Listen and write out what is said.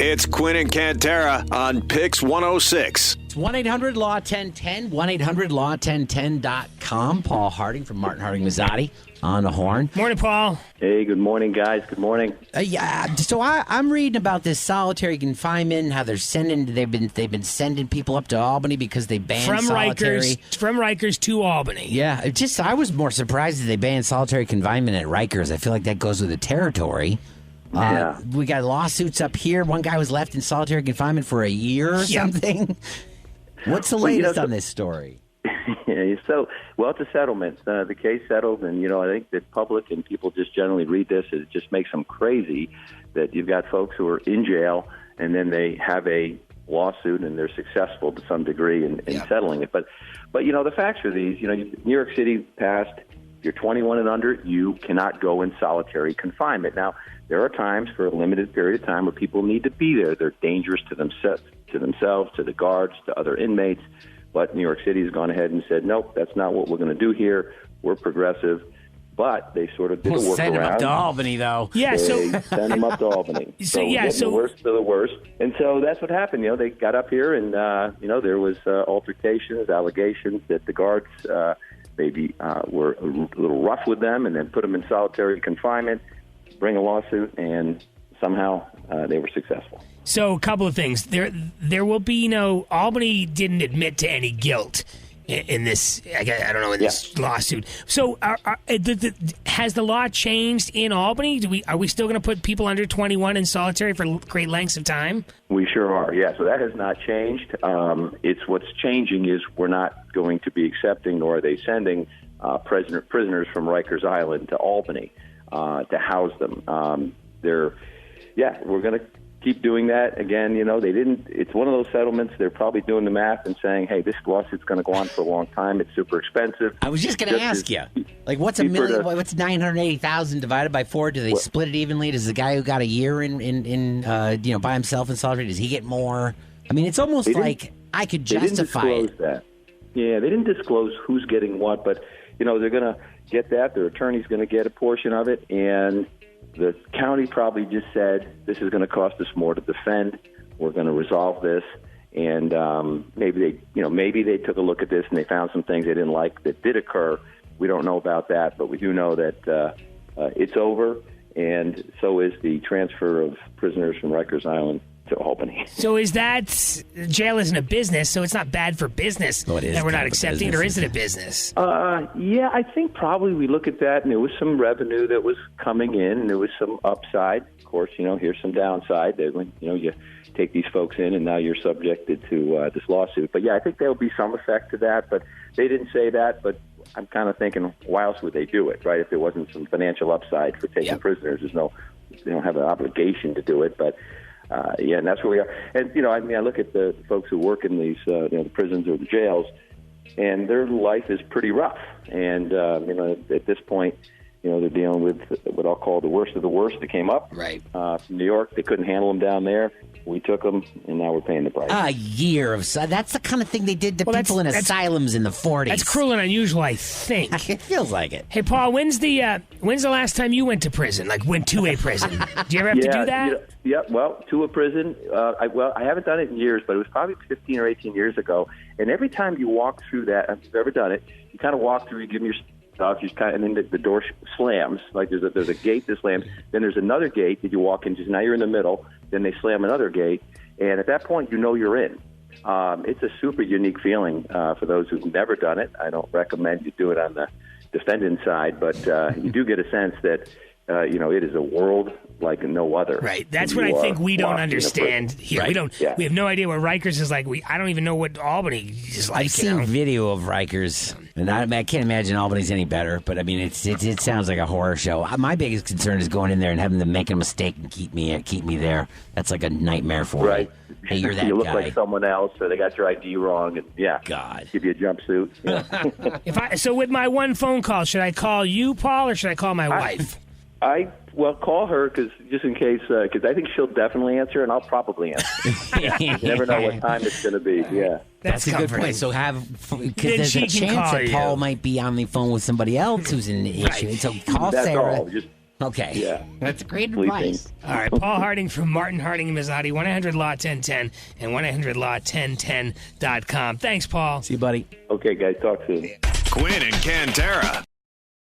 It's Quinn and Cantera on PYX106. It's 1-800-LAW-1010, 1-800-LAW-1010.com. Paul Harding from Martin Harding Mazzotti on the horn. Morning, Paul. Hey, good morning, guys. Good morning. So I'm reading about this solitary confinement, how they've been sending people up to Albany because they banned solitary. From Rikers to Albany. Yeah, I was more surprised that they banned solitary confinement at Rikers. I feel like that goes with the territory. Yeah. We got lawsuits up here. One guy was left in solitary confinement for a year or something. What's the latest on this story? It's a settlement. The case settled, and, I think that public and people just generally read this. It just makes them crazy that you've got folks who are in jail, and then they have a lawsuit, and they're successful to some degree in settling it. But the facts are these. New York City passed, if you're 21 and under, you cannot go in solitary confinement. Now, there are times for a limited period of time where people need to be there. They're dangerous to themselves, to the guards, to other inmates. But New York City has gone ahead and said, nope, that's not what we're going to do here. We're progressive. But they sort of did a workaround. Send them up to Albany, though. Yeah, send them up to Albany. The worst of the worst. And so that's what happened. They got up here, and there was altercations, allegations that the guards maybe were a little rough with them, and then put them in solitary confinement, bring a lawsuit, and somehow they were successful. So a couple of things. There will be Albany didn't admit to any guilt in this, I don't know, in this lawsuit. So has the law changed in Albany? Are we still going to put people under 21 in solitary for great lengths of time? We sure are, yeah. So that has not changed. It's what's changing is we're not going to be accepting, nor are they sending prisoners from Rikers Island to Albany to house them. We're going to keep doing that. Again, they didn't. It's one of those settlements. They're probably doing the math and saying, "Hey, this lawsuit's going to go on for a long time. It's super expensive." I was just going to ask you, what's a million? What's 980,000 divided by 4? Do they split it evenly? Does the guy who got a year in by himself in solitary, does he get more? I mean, it's almost like I could justify it. That. Yeah, they didn't disclose who's getting what, but they're going to get that. Their attorney's going to get a portion of it, and the county probably just said, this is going to cost us more to defend. We're going to resolve this. And maybe they took a look at this and they found some things they didn't like that did occur. We don't know about that, but we do know that it's over, and so is the transfer of prisoners from Rikers Island to Albany. So is that jail isn't a business, so it's not bad for business that we're not accepting it, or is it a business? Yeah, I think probably we look at that, and there was some revenue that was coming in, and there was some upside. Of course, here's some downside. That when you take these folks in, and now you're subjected to this lawsuit. But yeah, I think there will be some effect to that. But they didn't say that. But I'm kind of thinking, why else would they do it, right? If there wasn't some financial upside for taking prisoners, they don't have an obligation to do it, but. And that's where we are. And, I look at the folks who work in these the prisons or the jails, and their life is pretty rough. And, at this point, they're dealing with what I'll call the worst of the worst that came up. Right. From New York, they couldn't handle them down there. We took them, and now we're paying the price. A year of... That's the kind of thing they did to people in asylums in the 40s. That's cruel and unusual, I think. It feels like it. Hey, Paul, when's the last time you went to prison? Like, went to a prison? Do you ever have to do that? To a prison. I haven't done it in years, but it was probably 15 or 18 years ago. And every time you walk through that, if you've ever done it, you kind of walk through, you give them your stuff, and then the door slams. Like there's a gate that slams. Then there's another gate that you walk into. Now you're in the middle. Then they slam another gate, and at that point, you're in. It's a super unique feeling for those who've never done it. I don't recommend you do it on the defendant side, but you do get a sense that it is a world like no other. Right. That's what I think we don't understand here. Right. We have no idea what Rikers is like. I don't even know what Albany is like. I've seen video of Rikers, and I can't imagine Albany's any better. But I mean, it sounds like a horror show. My biggest concern is going in there and having them make a mistake and keep me there. That's like a nightmare for me. Hey, you're that you look guy. like someone else, or they got your ID wrong, and God, give you a jumpsuit. Yeah. So with my one phone call, should I call you, Paul, or should I call my wife? Call her just in case, because I think she'll definitely answer, and I'll probably answer. You never know what time it's going to be. Yeah, that's a good point. So because there's a chance that Paul might be on the phone with somebody else who's in the issue. So call that's Sarah. All. Okay. Yeah. That's great Sleeping. advice. All right, Paul Harding from Martin Harding and Mazzotti, 1-800-LAW-1010 and 1-800-LAW-1010.com. Thanks, Paul. See you, buddy. Okay, guys, talk soon. Quinn and Cantera.